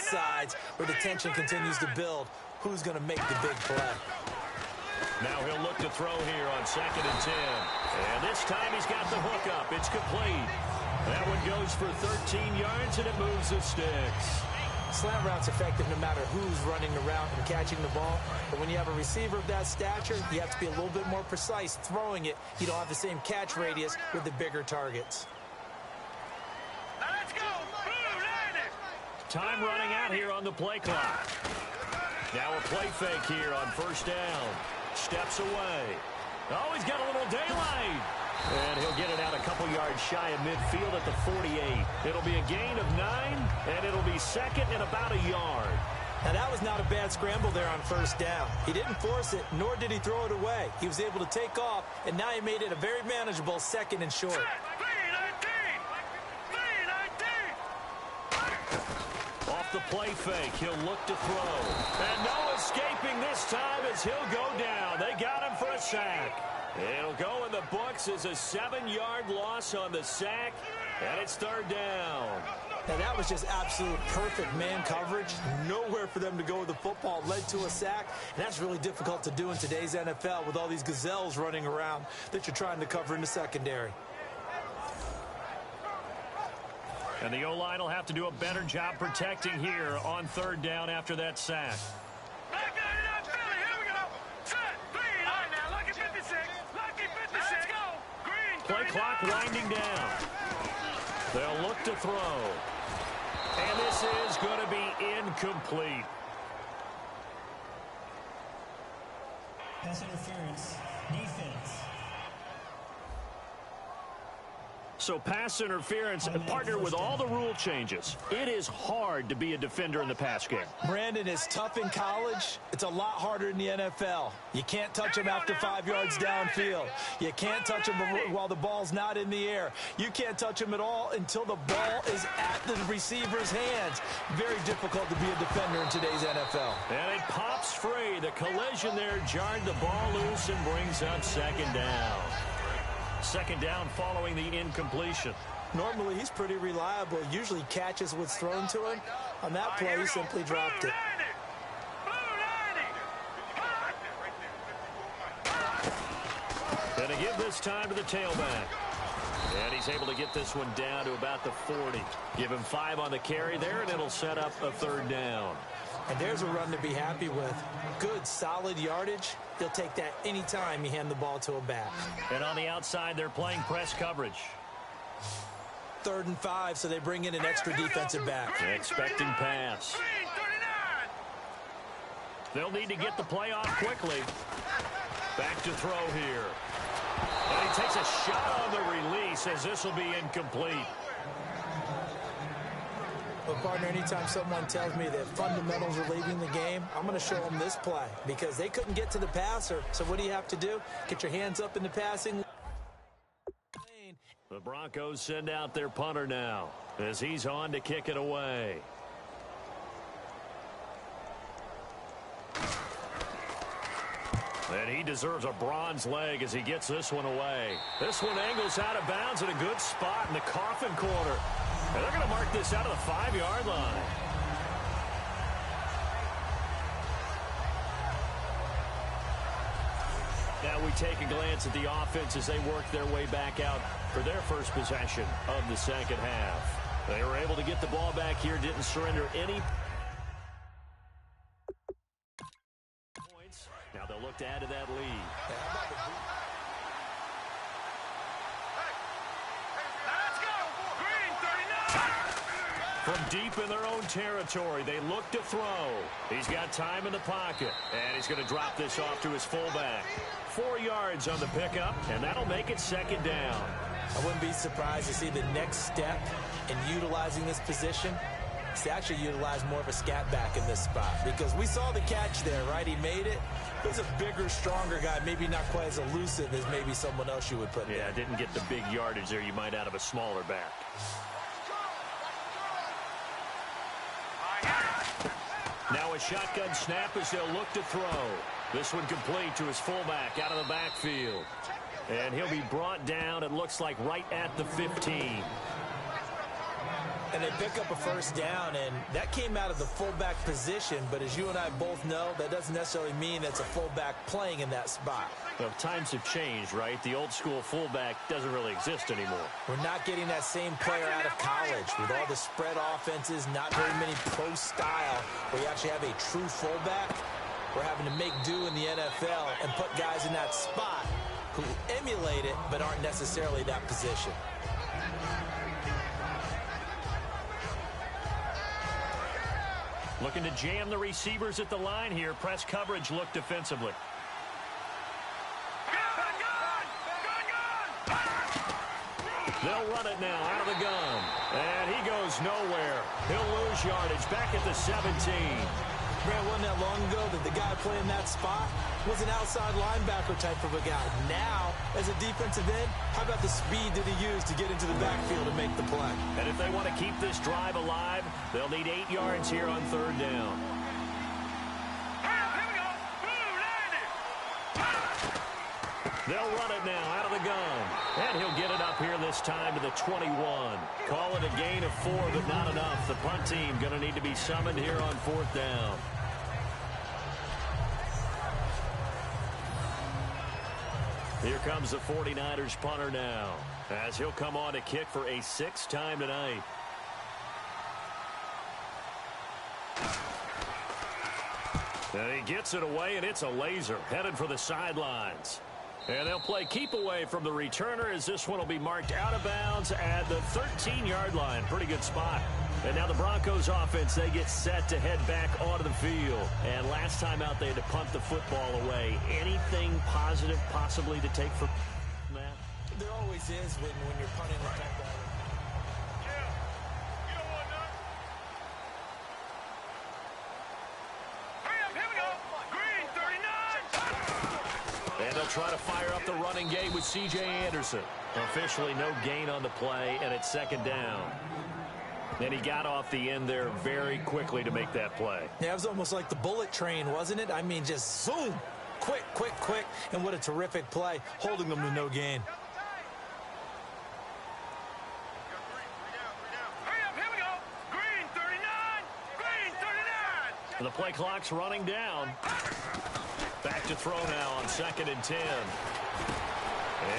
sides where the tension continues to build. Who's going to make the big play? Now he'll look to throw here on 2nd and 10. And this time he's got the hook up. It's complete. That one goes for 13 yards, and it moves the sticks. Slant route's effective no matter who's running the route and catching the ball. But when you have a receiver of that stature, you have to be a little bit more precise throwing it. You don't have the same catch radius with the bigger targets. Now let's go. Time running out here on the play clock. Now a play fake here on 1st down. Steps away. Oh, he's got a little daylight. And he'll get it out a couple yards shy of midfield at the 48. It'll be a gain of 9, and it'll be 2nd and about a yard. Now, that was not a bad scramble there on 1st down. He didn't force it, nor did he throw it away. He was able to take off, and now he made it a very manageable 2nd and short. Off the play fake, he'll look to throw. And no escaping this time as he'll go down. They got him for a sack. It'll go in the books as a 7-yard loss on the sack, and it's 3rd down. Now, that was just absolute perfect man coverage. Nowhere for them to go with the football. Led to a sack, and that's really difficult to do in today's NFL with all these gazelles running around that you're trying to cover in the secondary. And the O-line will have to do a better job protecting here on 3rd down after that sack. Play clock winding down. They'll look to throw. And this is going to be incomplete. Pass interference. Defense. So pass interference, partnered with all the rule changes. It is hard to be a defender in the pass game. Brandon, is tough in college. It's a lot harder in the NFL. You can't touch him after 5 yards downfield. You can't touch him while the ball's not in the air. You can't touch him at all until the ball is at the receiver's hands. Very difficult to be a defender in today's NFL. And it pops free. The collision there jarred the ball loose and brings up 2nd down. 2nd down following the incompletion. Normally, he's pretty reliable. Usually catches what's thrown to him. On that play, he simply dropped it. And to give this time to the tailback. And he's able to get this one down to about the 40. Give him 5 on the carry there, and it'll set up a 3rd down. And there's a run to be happy with. Good, solid yardage. He'll take that anytime you hand the ball to a back. And on the outside, they're playing press coverage. 3rd and 5, so they bring in an extra defensive back. Expecting pass. They'll need to get the play off quickly. Back to throw here. And he takes a shot on the release as this will be incomplete. But, partner, anytime someone tells me that fundamentals are leaving the game, I'm going to show them this play because they couldn't get to the passer. So what do you have to do? Get your hands up in the passing lane. The Broncos send out their punter now as he's on to kick it away. And he deserves a bronze leg as he gets this one away. This one angles out of bounds in a good spot in the coffin corner. And they're going to mark this out of the 5-yard line. Now we take a glance at the offense as they work their way back out for their first possession of the 2nd half. They were able to get the ball back here, didn't surrender any points. Now they'll look to add to that lead. From deep in their own territory, they look to throw. He's got time in the pocket, and he's going to drop this off to his fullback. 4 yards on the pickup, and that'll make it 2nd down. I wouldn't be surprised to see the next step in utilizing this position is to actually utilize more of a scat back in this spot because we saw the catch there, right? He made it. He's a bigger, stronger guy, maybe not quite as elusive as maybe someone else you would put in. Yeah, didn't get the big yardage there you might out of a smaller back. Now a shotgun snap as they'll look to throw. This one complete to his fullback out of the backfield. And he'll be brought down, it looks like, right at the 15. And they pick up a first down, and that came out of the fullback position. But as you and I both know, that doesn't necessarily mean that's a fullback playing in that spot. Well, times have changed, right? The old school fullback doesn't really exist anymore. We're not getting that same player out of college with all the spread offenses, not very many pro style where you actually have a true fullback. We're having to make do in the NFL and put guys in that spot who emulate it but aren't necessarily that position. Looking to jam the receivers at the line here. Press coverage look defensively. They'll run it now out of the gun. And he goes nowhere. He'll lose yardage back at the 17. Man, wasn't that long ago that the guy playing that spot was an outside linebacker type of a guy. Now, as a defensive end, how about the speed that he used to get into the backfield and make the play? And if they want to keep this drive alive, they'll need 8 yards here on third down. They'll run it now out of the gun. And he'll get it up here this time to the 21. Call it a gain of 4, but not enough. The punt team going to need to be summoned here on fourth down. Here comes the 49ers punter now, as he'll come on to kick for a 6th time tonight. And he gets it away, and it's a laser headed for the sidelines. And they'll play keep away from the returner as this one will be marked out of bounds at the 13-yard line. Pretty good spot. And now the Broncos offense, they get set to head back onto the field. And last time out, they had to punt the football away. Anything positive possibly to take from that? There always is when you're punting the football. And they'll try to fire up the running game with C.J. Anderson. Officially no gain on the play, and it's second down. And he got off the end there very quickly to make that play. Yeah, it was almost like the bullet train, wasn't it? I mean, just zoom. Quick, quick, quick. And what a terrific play, holding them to no gain. The play clock's running down. Back to throw now on 2nd and 10.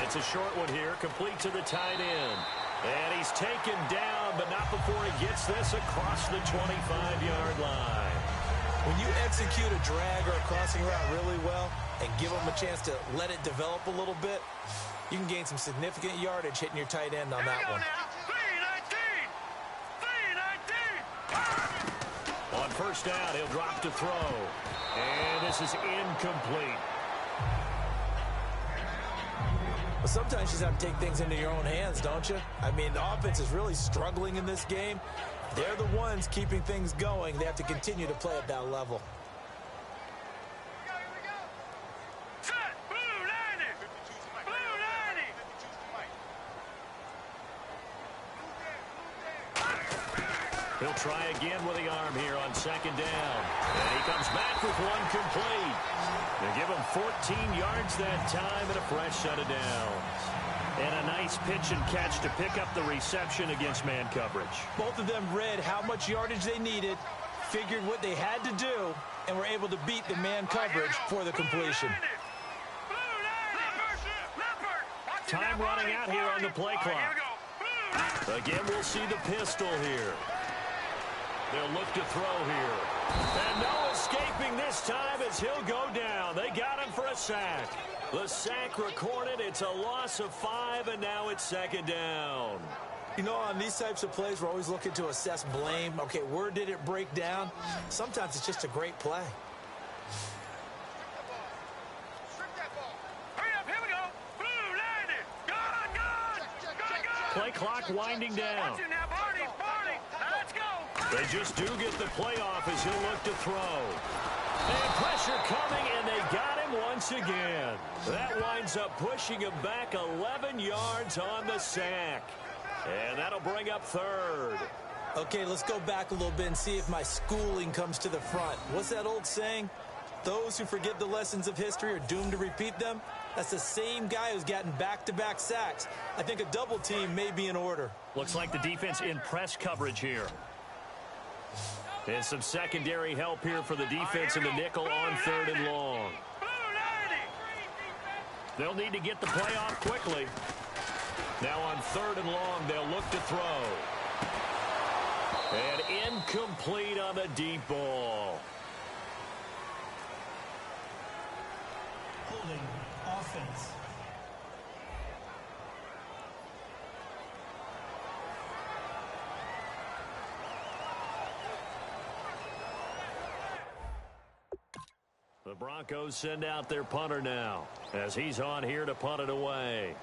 It's a short one here, complete to the tight end. And he's taken down, but not before he gets this across the 25-yard line. When you execute a drag or a crossing route really well and give them a chance to let it develop a little bit, you can gain some significant yardage hitting your tight end on that one. On first down, he'll drop to throw. And this is incomplete. But sometimes you just have to take things into your own hands, don't you? I mean, the offense is really struggling in this game. They're the ones keeping things going. They have to continue to play at that level. He'll try again with the arm here on 2nd down. And he comes back with one complete. They give him 14 yards that time and a fresh set of downs. And a nice pitch and catch to pick up the reception against man coverage. Both of them read how much yardage they needed, figured what they had to do, and were able to beat the man coverage for the completion. Time running out here on the play clock. Again, we'll see the pistol here. They'll look to throw here. And no escaping this time as he'll go down. They got him for a sack. The sack recorded. It's a loss of 5, and now it's 2nd down. You know, on these types of plays, we're always looking to assess blame. Okay, where did it break down? Sometimes it's just a great play. Play clock winding down. They just do get the play off as he'll look to throw. And pressure coming, and they got him once again. That winds up pushing him back 11 yards on the sack. And that'll bring up 3rd. Okay, let's go back a little bit and see if my schooling comes to the front. What's that old saying? Those who forget the lessons of history are doomed to repeat them. That's the same guy who's gotten back-to-back sacks. I think a double team may be in order. Looks like the defense in press coverage here. And some secondary help here for the defense in the nickel on 3rd and long. They'll need to get the play off quickly. Now on 3rd and long, they'll look to throw. And incomplete on the deep ball. Holding offense. The Broncos send out their punter now as he's on here to punt it away.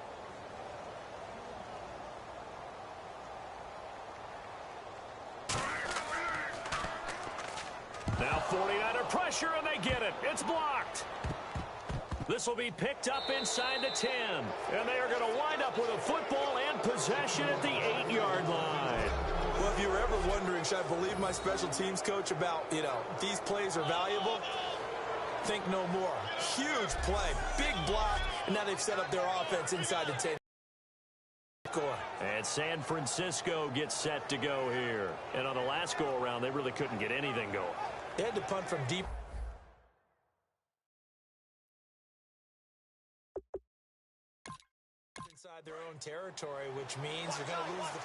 Now 49er pressure, and they get it. It's blocked. This will be picked up inside the 10. And they are going to wind up with a football and possession at the 8-yard line. Well, if you were ever wondering, should I believe my special teams coach about, these plays are valuable? Think no more. Huge play, big block, and now they've set up their offense inside the 10. And San Francisco gets set to go here. And on the last go-around, they really couldn't get anything going. They had to punt from deep. Inside their own territory, which means you're going to lose the...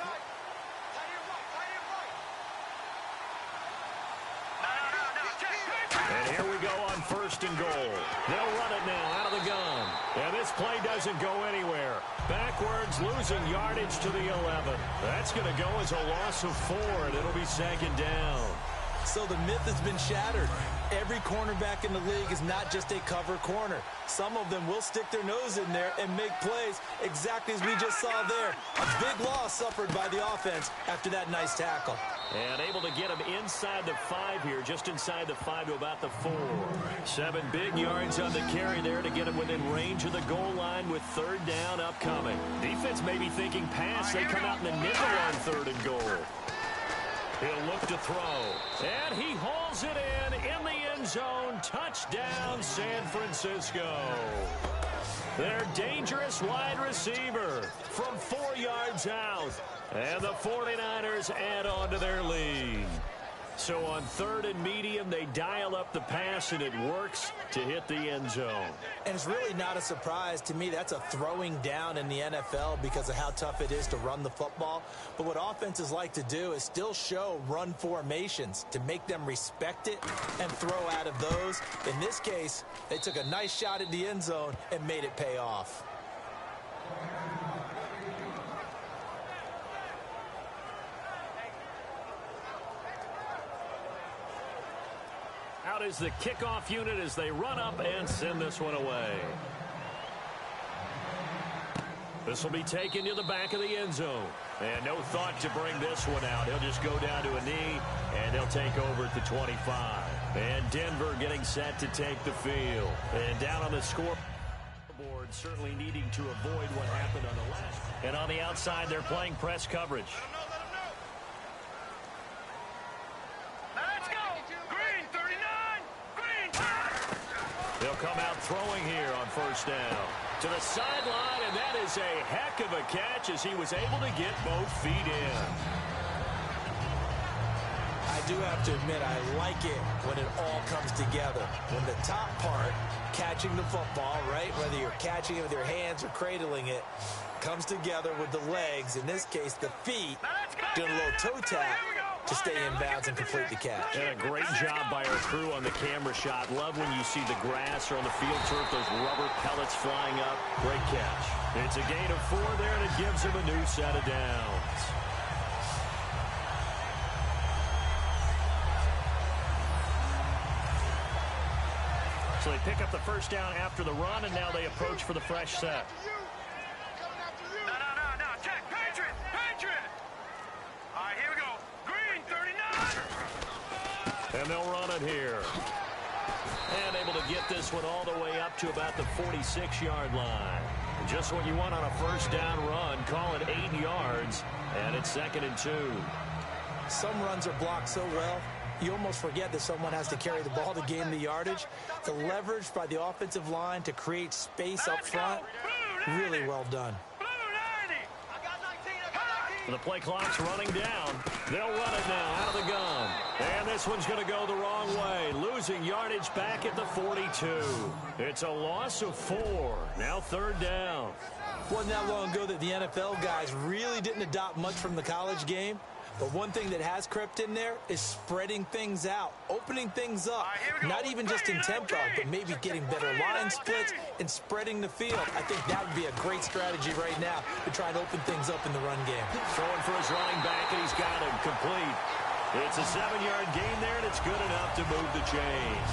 And here we go on 1st and goal. They'll run it now out of the gun. And this play doesn't go anywhere. Backwards, losing yardage to the 11. That's going to go as a loss of 4, and it'll be 2nd down. So the myth has been shattered. Every cornerback in the league is not just a cover corner. Some of them will stick their nose in there and make plays exactly as we just saw there. A big loss suffered by the offense after that nice tackle. And able to get him inside the 5 here, just inside the 5 to about the 4. 7 big yards on the carry there to get him within range of the goal line with 3rd down upcoming. Defense may be thinking pass. They come out in the nickel on 3rd and goal. He'll look to throw. And he hauls it in the end zone. Touchdown, San Francisco. Their dangerous wide receiver from 4 yards out. And the 49ers add on to their lead. So on 3rd and medium, they dial up the pass, and it works to hit the end zone. And it's really not a surprise to me. That's a throwing down in the NFL because of how tough it is to run the football. But what offenses like to do is still show run formations to make them respect it and throw out of those. In this case, they took a nice shot at the end zone and made it pay off. Out is the kickoff unit as they run up and send this one away. This will be taken to the back of the end zone. And no thought to bring this one out. He'll just go down to a knee, and he'll take over at the 25. And Denver getting set to take the field. And down on the scoreboard, certainly needing to avoid what happened on the last. And on the outside, they're playing press coverage. They'll come out throwing here on 1st down. To the sideline, and that is a heck of a catch as he was able to get both feet in. I do have to admit, I like it when it all comes together. When the top part, catching the football, right, whether you're catching it with your hands or cradling it, comes together with the legs, in this case the feet, doing a little toe tap to stay in bounds and complete the catch. And a great job by our crew on the camera shot. Love when you see the grass or on the field turf, those rubber pellets flying up. Great catch. It's a gain of 4 there, and it gives him a new set of downs. So they pick up the 1st down after the run, and now they approach for the fresh set. No. Check. Patriot. All right, here we go. Green, 39. And they'll run it here. And able to get this one all the way up to about the 46-yard line. Just what you want on a 1st down run. Call it 8 yards, and it's 2nd and 2. Some runs are blocked so well, you almost forget that someone has to carry the ball to gain the yardage. The leverage by the offensive line to create space up front, really well done. The play clock's running down. They'll run it now out of the gun. And this one's going to go the wrong way. Losing yardage back at the 42. It's a loss of 4. Now 3rd down. Wasn't that long ago that the NFL guys really didn't adopt much from the college game. But one thing that has crept in there is spreading things out, opening things up, not even just in tempo, but maybe getting better line splits and spreading the field. I think that would be a great strategy right now to try and open things up in the run game. Throwing for his running back, and he's got him complete. It's a 7-yard gain there, and it's good enough to move the chains.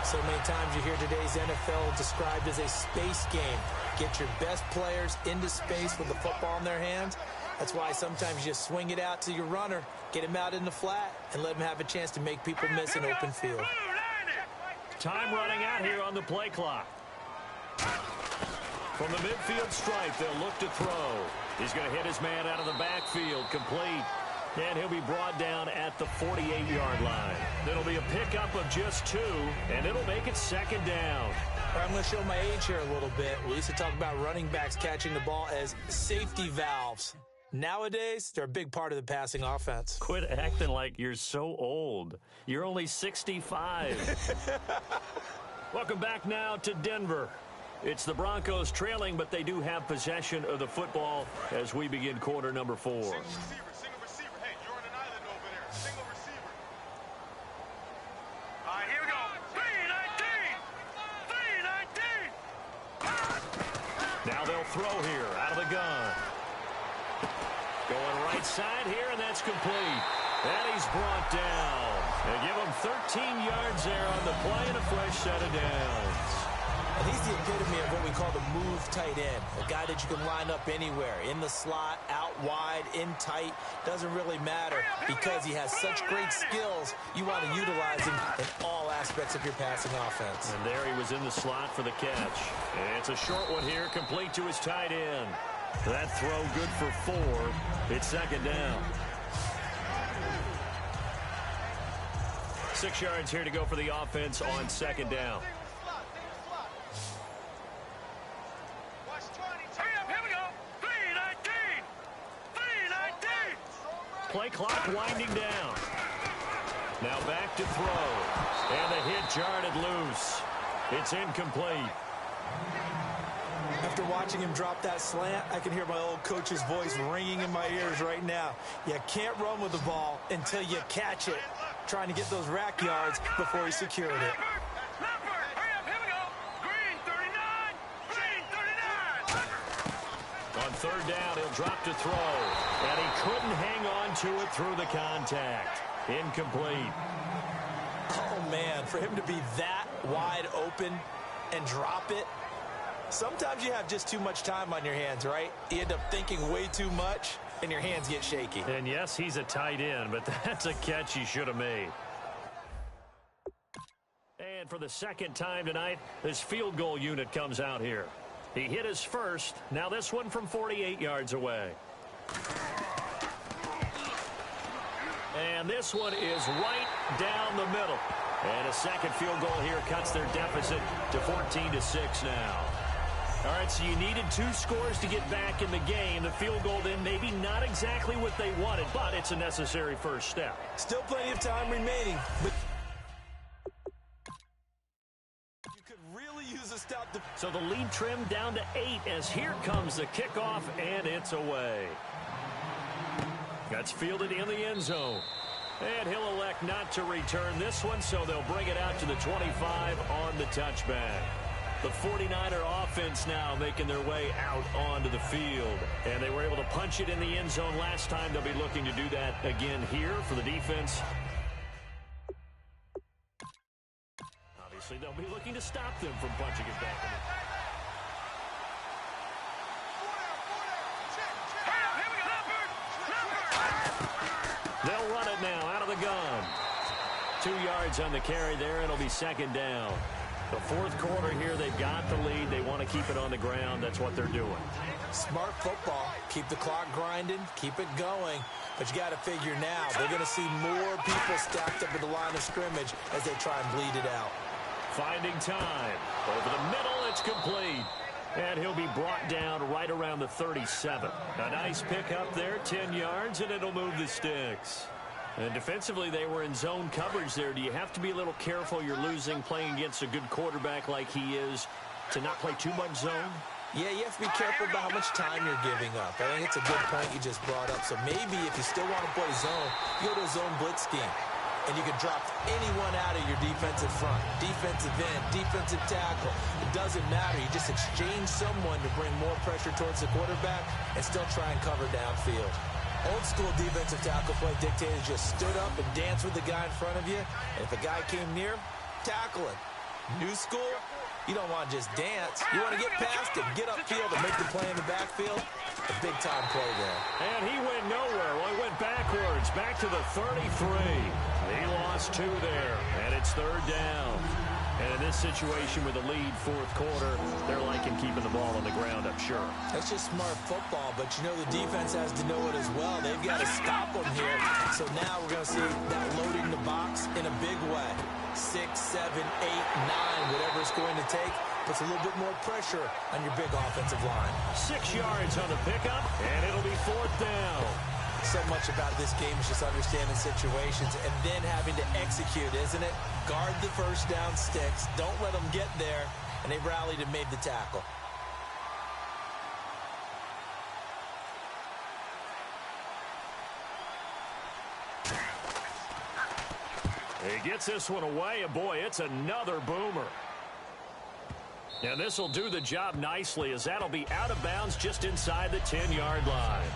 So many times you hear today's NFL described as a space game. Get your best players into space with the football in their hands. That's why sometimes you just swing it out to your runner, get him out in the flat, and let him have a chance to make people miss an open field. Time running out here on the play clock. From the midfield stripe, they'll look to throw. He's going to hit his man out of the backfield, complete. And he'll be brought down at the 48-yard line. It'll be a pickup of just 2, and it'll make it 2nd down. I'm going to show my age here a little bit. We used to talk about running backs catching the ball as safety valves. Nowadays, they're a big part of the passing offense. Quit acting like you're so old. You're only 65. Welcome back now to Denver. It's the Broncos trailing, but they do have possession of the football as we begin quarter number 4. Single receiver. Hey, you're on an island over there. Single receiver. All right, here we go. 3-19. Now they'll throw here out of the gun. Going right side here, and that's complete. And he's brought down. They give him 13 yards there on the play and a fresh set of downs. And he's the epitome of what we call the move tight end, a guy that you can line up anywhere, in the slot, out wide, in tight, doesn't really matter because he has such great skills. You want to utilize him in all aspects of your passing offense. And there he was in the slot for the catch. And it's a short one here, complete to his tight end. That throw good for 4. It's 2nd down. 6 yards here to go for the offense on 2nd down. Play clock winding down. Now back to throw. And the hit jarred loose. It's incomplete. After watching him drop that slant, I can hear my old coach's voice ringing in my ears right now. You can't run with the ball until you catch it. Trying to get those rack yards before he secured it. On 3rd down, he'll drop to throw. And he couldn't hang on to it through the contact. Incomplete. Oh, man, for him to be that wide open and drop it. Sometimes you have just too much time on your hands, right? You end up thinking way too much, and your hands get shaky. And yes, he's a tight end, but that's a catch he should have made. And for the 2nd time tonight, this field goal unit comes out here. He hit his first. Now this one from 48 yards away. And this one is right down the middle. And a 2nd field goal here cuts their deficit to 14-6 now. All right, so you needed 2 scores to get back in the game. The field goal then maybe not exactly what they wanted, but it's a necessary first step. Still plenty of time remaining, but you could really use a stop. So the lead trimmed down to 8 as here comes the kickoff, and it's away. That's fielded in the end zone. And he'll elect not to return this one, so they'll bring it out to the 25 on the touchback. The 49er offense now making their way out onto the field. And they were able to punch it in the end zone last time. They'll be looking to do that again here for the defense. Obviously, they'll be looking to stop them from punching it back in. They'll run it now out of the gun. 2 yards on the carry there. It'll be 2nd down. The 4th quarter here, they've got the lead. They want to keep it on the ground. That's what they're doing. Smart football. Keep the clock grinding. Keep it going. But you got to figure now, they're going to see more people stacked up at the line of scrimmage as they try and bleed it out. Finding time. Over the middle, it's complete. And he'll be brought down right around the 37. A nice pickup there, 10 yards, and it'll move the sticks. And defensively, they were in zone coverage there. Do you have to be a little careful you're losing playing against a good quarterback like he is to not play too much zone? Yeah, you have to be careful about how much time you're giving up. I think it's a good point you just brought up. So maybe if you still want to play zone, you go to a zone blitz scheme. And you can drop anyone out of your defensive front, defensive end, defensive tackle. It doesn't matter. You just exchange someone to bring more pressure towards the quarterback and still try and cover downfield. Old school defensive tackle play dictated just stood up and danced with the guy in front of you. And if a guy came near, tackle him. New school, you don't want to just dance. You want to get past him, get upfield, and make the play in the backfield. A big-time play there. And he went nowhere. Well, he went backwards, back to the 33. He lost 2 there, and it's 3rd down. And in this situation with a lead 4th quarter, they're liking keeping the ball on the ground, I'm sure. That's just smart football, but you know the defense has to know it as well. They've got to stop them here. So now we're going to see that loading the box in a big way. 6, 7, 8, 9, whatever it's going to take. Puts a little bit more pressure on your big offensive line. 6 yards on the pickup, and it'll be 4th down. So much about this game is just understanding situations and then having to execute, isn't it? Guard the first down sticks. Don't let them get there. And they rallied and made the tackle. He gets this one away, and boy, it's another boomer. And this will do the job nicely as that'll be out of bounds just inside the 10-yard line.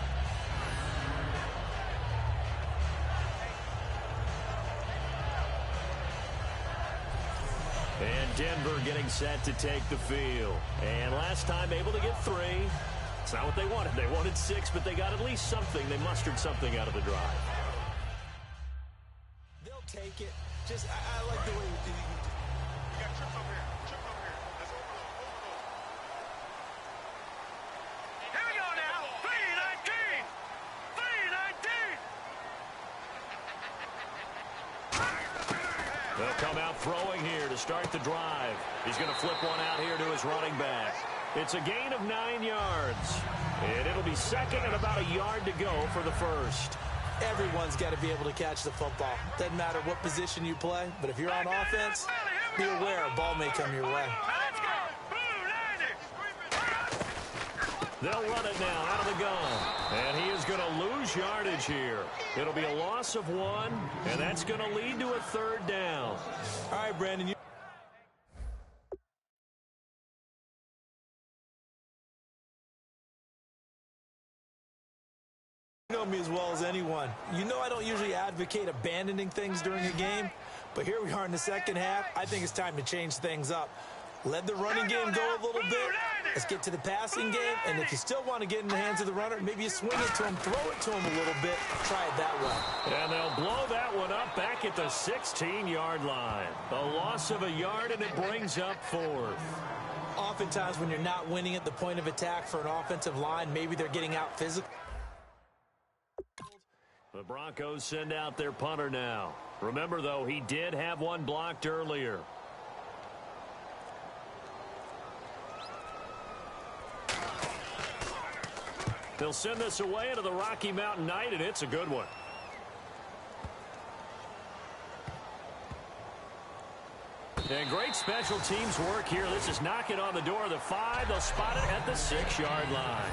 And Denver getting set to take the field. And last time able to get 3. It's not what they wanted. They wanted 6, but they got at least something. They mustered something out of the drive. They'll take it. Just, I like the way you do. You got trips over here. Trips over here. Let's overload. Here we go now. 319. 319. They'll come out throwing here to start the drive. He's going to flip one out here to his running back. It's a gain of 9 yards. And it'll be 2nd and about a yard to go for the 1st. Everyone's got to be able to catch the football. Doesn't matter what position you play, but if you're on offense, be aware a ball may come your way. Let's go. They'll run it now out of the gun. And he is going to lose yardage here. It'll be a loss of 1, and that's going to lead to a 3rd down. All right, Brandon. You know me as well as anyone. You know I don't usually advocate abandoning things during a game, but here we are in the second half. I think it's time to change things up. Let the running game go a little bit. Let's get to the passing game, and if you still want to get in the hands of the runner, maybe you swing it to him, throw it to him a little bit, try it that way. And they'll blow that one up back at the 16-yard line. A loss of a yard, and it brings up 4th. Oftentimes when you're not winning at the point of attack for an offensive line, maybe they're getting out physical. The Broncos send out their punter now. Remember, though, he did have one blocked earlier. They'll send this away into the Rocky Mountain Night, and it's a good one. And great special teams work here. This is knocking on the door of the 5. They'll spot it at the 6-yard line.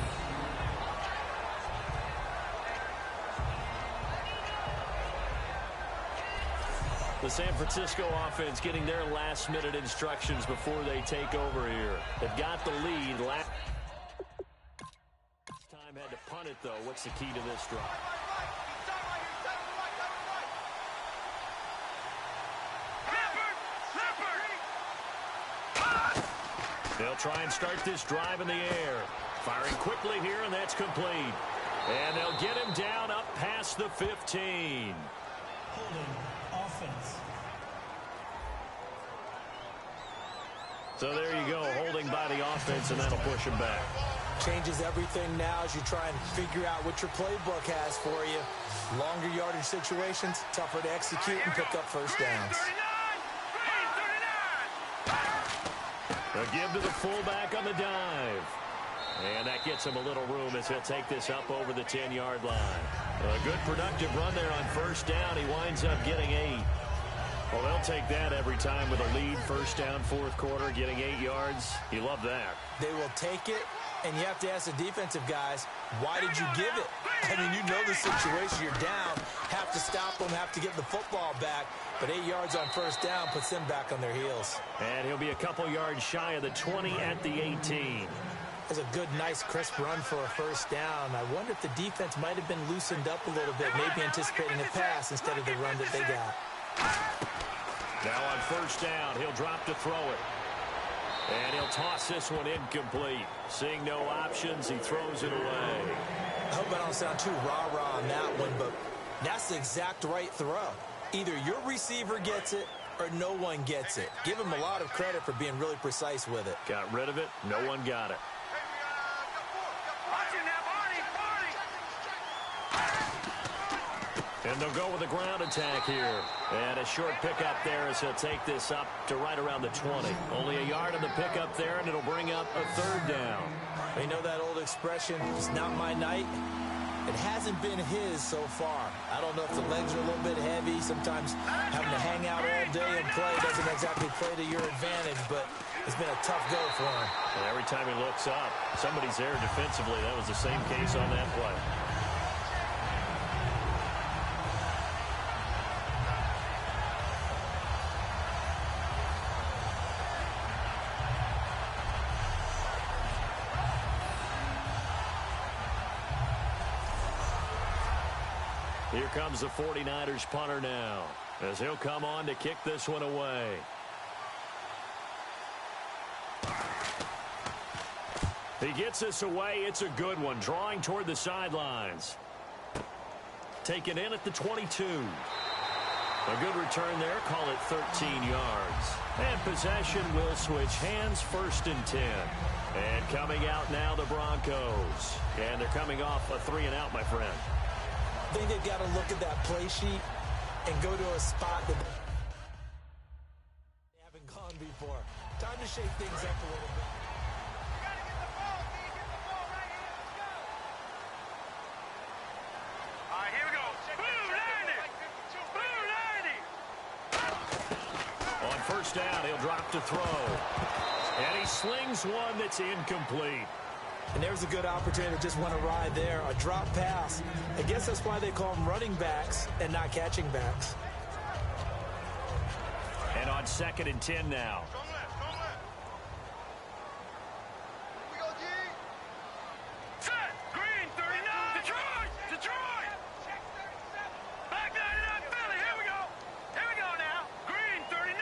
The San Francisco offense getting their last-minute instructions before they take over here. They've got the lead. Last time had to punt it, though. What's the key to this drive? They'll try and start this drive in the air. Firing quickly here, and that's complete. And they'll get him down up past the 15. Holding offense. So there you go, holding by the offense, and that'll push him back. Changes everything now as you try and figure out what your playbook has for you. Longer yardage situations, tougher to execute and pick up first downs. A give to the fullback on the dive. And that gets him a little room as he'll take this up over the 10-yard line. A good productive run there on first down. He winds up getting 8. Well, they'll take that every time with a lead. First down, fourth quarter, getting 8 yards. You love that. They will take it, and you have to ask the defensive guys, why did you give it? I mean, you know the situation. You're down, have to stop them, have to get the football back. But 8 yards on first down puts them back on their heels. And he'll be a couple yards shy of the 20 at the 18. That's a good, nice, crisp run for a first down. I wonder if the defense might have been loosened up a little bit, maybe anticipating a pass instead of the run that they got. Now on first down, he'll drop to throw it. And he'll toss this one incomplete. Seeing no options, he throws it away. I hope I don't sound too rah-rah on that one, but that's the exact right throw. Either your receiver gets it or no one gets it. Give him a lot of credit for being really precise with it. Got rid of it. No one got it. And they'll go with a ground attack here. And a short pickup there as he'll take this up to right around the 20. Only a yard on the pickup there, and it'll bring up a third down. You know that old expression, it's not my night? It hasn't been his so far. I don't know if the legs are a little bit heavy. Sometimes having to hang out all day and play doesn't exactly play to your advantage, but it's been a tough go for him. And every time he looks up, somebody's there defensively. That was the same case on that play. Here comes the 49ers punter now, as he'll come on to kick this one away. He gets this away. It's a good one, drawing toward the sidelines. Taken in at the 22. A good return there. Call it 13 yards. And possession will switch hands, first and 10. And coming out now, the Broncos. And they're coming off a 3-and-out, my friend. I think they've got to look at that play sheet and go to a spot that they haven't gone before. Time to shake things up a little bit. All right, here we go. Blue 90. On first down, he'll drop to throw. And he slings one that's incomplete. And there's a good opportunity to just want to ride there. A drop pass. I guess that's why they call them running backs and not catching backs. And on 2nd and 10 now. Set. Green 39. Detroit. Back 99 Philly. Here we go now. Green 39.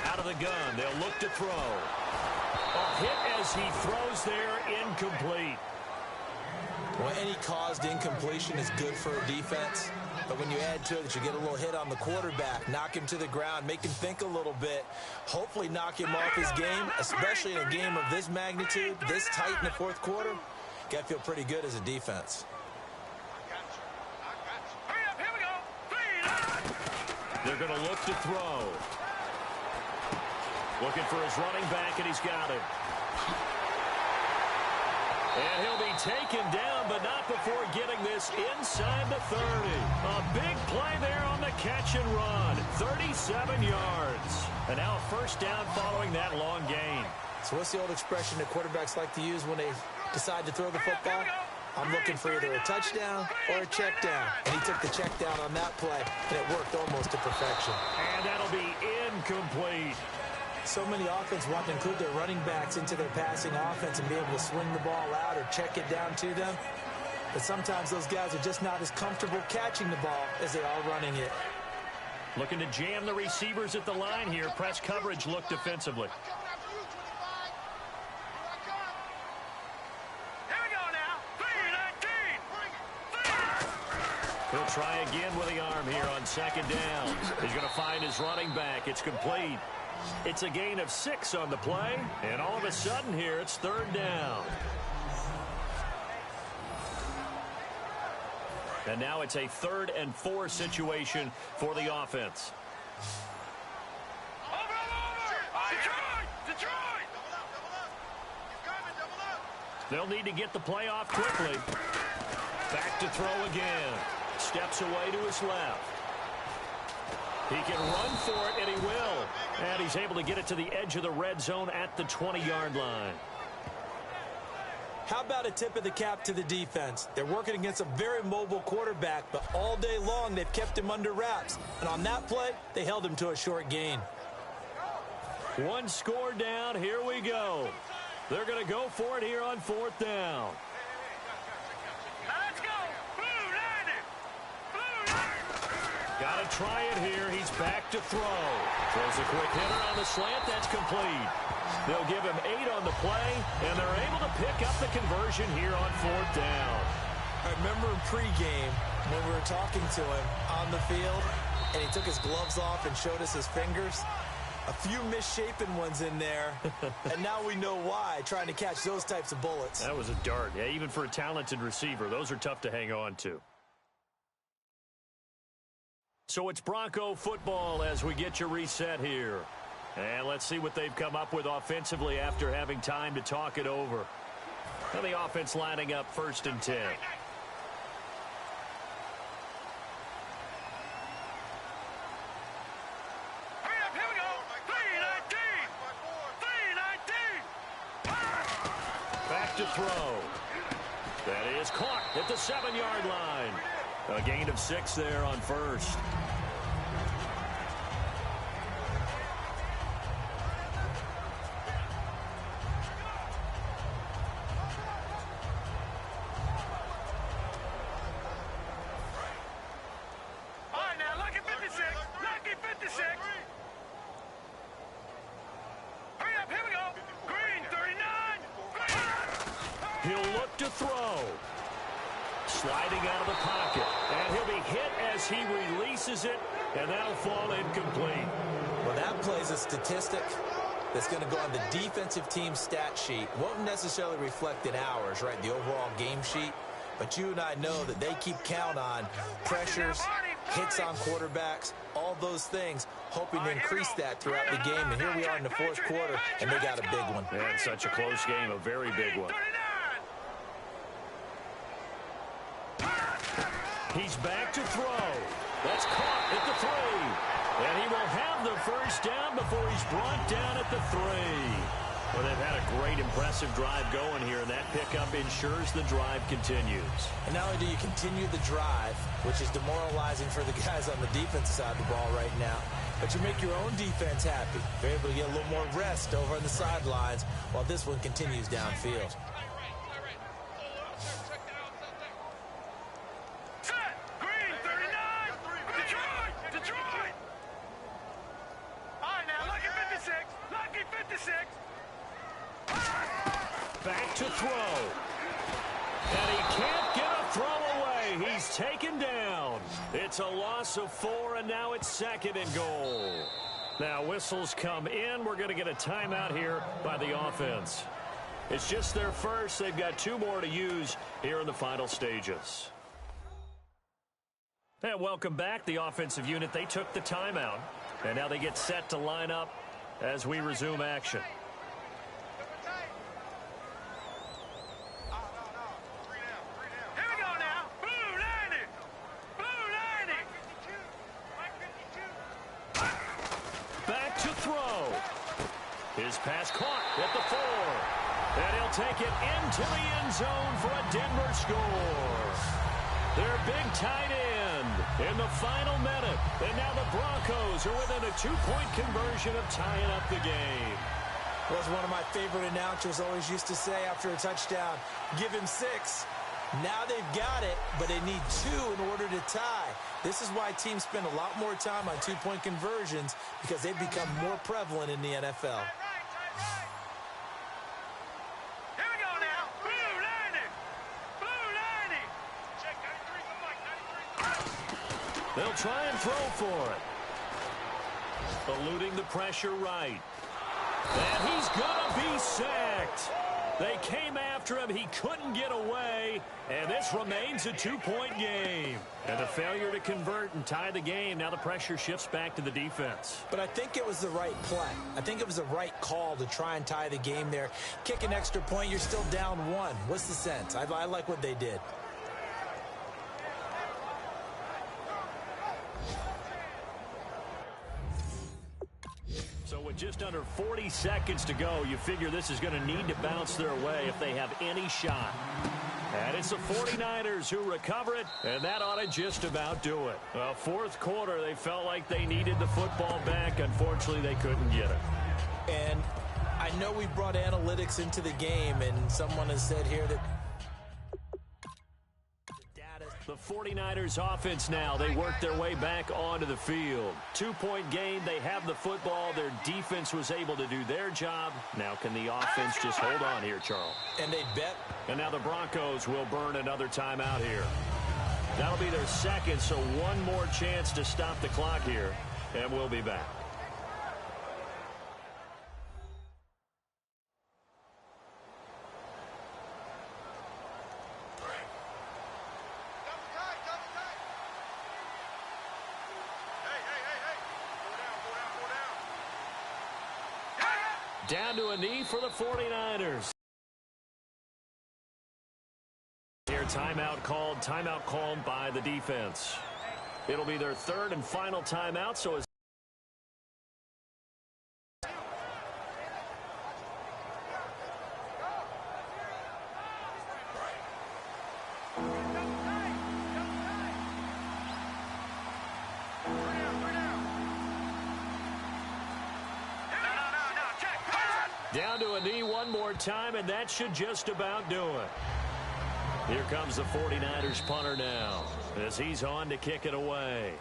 Out of the gun. They'll look to throw. A hit as he throws there, incomplete. Well, any caused incompletion is good for a defense. But when you add to it that you get a little hit on the quarterback, knock him to the ground, make him think a little bit, hopefully knock him off his game, especially in a game of this magnitude, this tight in the fourth quarter, got to feel pretty good as a defense. Hurry up. Here we go. They're going to look to throw. Looking for his running back, and he's got him. And he'll be taken down, but not before getting this inside the 30. A big play there on the catch and run. 37 yards. And now a first down following that long gain. So what's the old expression that quarterbacks like to use when they decide to throw the football? I'm looking for either a touchdown or a check down. And he took the check down on that play, and it worked almost to perfection. And that'll be incomplete. So many offenses want to include their running backs into their passing offense and be able to swing the ball out or check it down to them. But sometimes those guys are just not as comfortable catching the ball as they are running it. Looking to jam the receivers at the line here. Press coverage look defensively. He'll try again with the arm here on 2nd down. He's going to fire find his running back. It's complete. It's a gain of 6 on the play, and all of a sudden here it's 3rd down. And now it's a 3rd and 4 situation for the offense. They'll need to get the play off quickly. Back to throw again. Steps away to his left. He can run for it, and he will. And he's able to get it to the edge of the red zone at the 20-yard line. How about a tip of the cap to the defense? They're working against a very mobile quarterback, but all day long they've kept him under wraps. And on that play, they held him to a short gain. 1 score down. Here we go. They're going to go for it here on 4th down. Let's go. Blue Lightning. Blue Lightning. Got to try it here. He's back to throw. Throws a quick hitter on the slant. That's complete. They'll give him 8 on the play, and they're able to pick up the conversion here on 4th down. I remember in pregame when we were talking to him on the field, and he took his gloves off and showed us his fingers. A few misshapen ones in there, and now we know why, trying to catch those types of bullets. That was a dart. Yeah, even for a talented receiver, those are tough to hang on to. So it's Bronco football as we get you reset here. And let's see what they've come up with offensively after having time to talk it over. Now the offense lining up 1st and 10. To throw. That is caught at the 7-yard line. A gain of 6 there on 1st. All right, now, lucky 56. Lucky 56. Hurry up, here we go. Green, 39. He'll look to throw. Sliding out of the pocket. And he'll be hit as he releases it, and that'll fall incomplete. Well, that play's a statistic that's going to go on the defensive team stat sheet. Won't necessarily reflect in ours, right, the overall game sheet. But you and I know that they keep count on pressures, hits on quarterbacks, all those things, hoping to increase that throughout the game. And here we are in the 4th quarter, and they got a big one. Yeah, it's such a close game, a very big one. He's back to throw. That's caught at the 3. And he will have the 1st down before he's brought down at the 3. Well, they've had a great, impressive drive going here, and that pickup ensures the drive continues. And not only do you continue the drive, which is demoralizing for the guys on the defensive side of the ball right now, but you make your own defense happy. You're able to get a little more rest over on the sidelines while this one continues downfield. Back to throw. And he can't get a throw away. He's taken down. It's a loss of 4, and now it's 2nd and goal. Now whistles come in. We're going to get a timeout here by the offense. It's just their first. They've got 2 more to use here in the final stages. And welcome back, the offensive unit. They took the timeout, and now they get set to line up as we resume action. His pass caught at the 4. And he'll take it into the end zone for a Denver score. Their big tight end in the final minute. And now the Broncos are within a 2-point conversion of tying up the game. Was one of my favorite announcers always used to say after a touchdown, give him 6. Now they've got it, but they need 2 in order to tie. This is why teams spend a lot more time on 2-point conversions, because they've become more prevalent in the NFL. Here we go now. Blue Lightning. Blue Lightning. Check 93. They'll try and throw for it. Eluding the pressure right. And he's going to be sacked. They came after him. He couldn't get away. And this remains a 2-point game. And a failure to convert and tie the game. Now the pressure shifts back to the defense. But I think it was the right play. I think it was the right call to try and tie the game there. Kick an extra point, you're still down 1. What's the sense? I like what they did. So with just under 40 seconds to go, you figure this is going to need to bounce their way if they have any shot. And it's the 49ers who recover it, and that ought to just about do it. Well, fourth quarter, they felt like they needed the football back. Unfortunately, they couldn't get it. And I know we brought analytics into the game, and someone has said here that the 49ers offense now, they work their way back onto the field. 2-point game, they have the football. Their defense was able to do their job. Now can the offense just hold on here, Charles? And they bet. And now the Broncos will burn another timeout here. That'll be their second, so one more chance to stop the clock here, and we'll be back. Down to a knee for the 49ers. Here, timeout called by the defense. It'll be their third and final timeout, so as down to a knee one more time, and that should just about do it. Here comes the 49ers punter now as he's on to kick it away.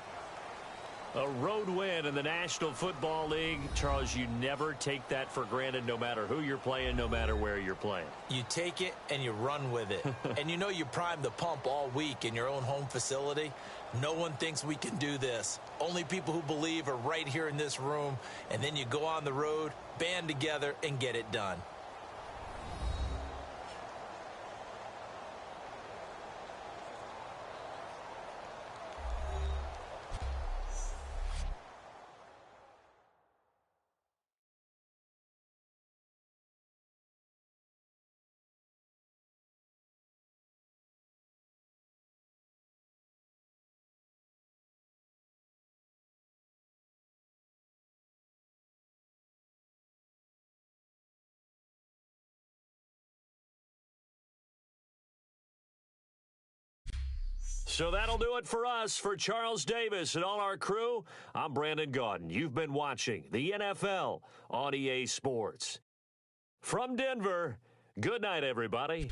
A road win in the National Football League. Charles, you never take that for granted no matter who you're playing, no matter where you're playing. You take it and you run with it. And you know you primed the pump all week in your own home facility. No one thinks we can do this. Only people who believe are right here in this room. And then you go on the road, band together, and get it done. So that'll do it for us. For Charles Davis and all our crew, I'm Brandon Gaudin. You've been watching the NFL on EA Sports. From Denver, good night, everybody.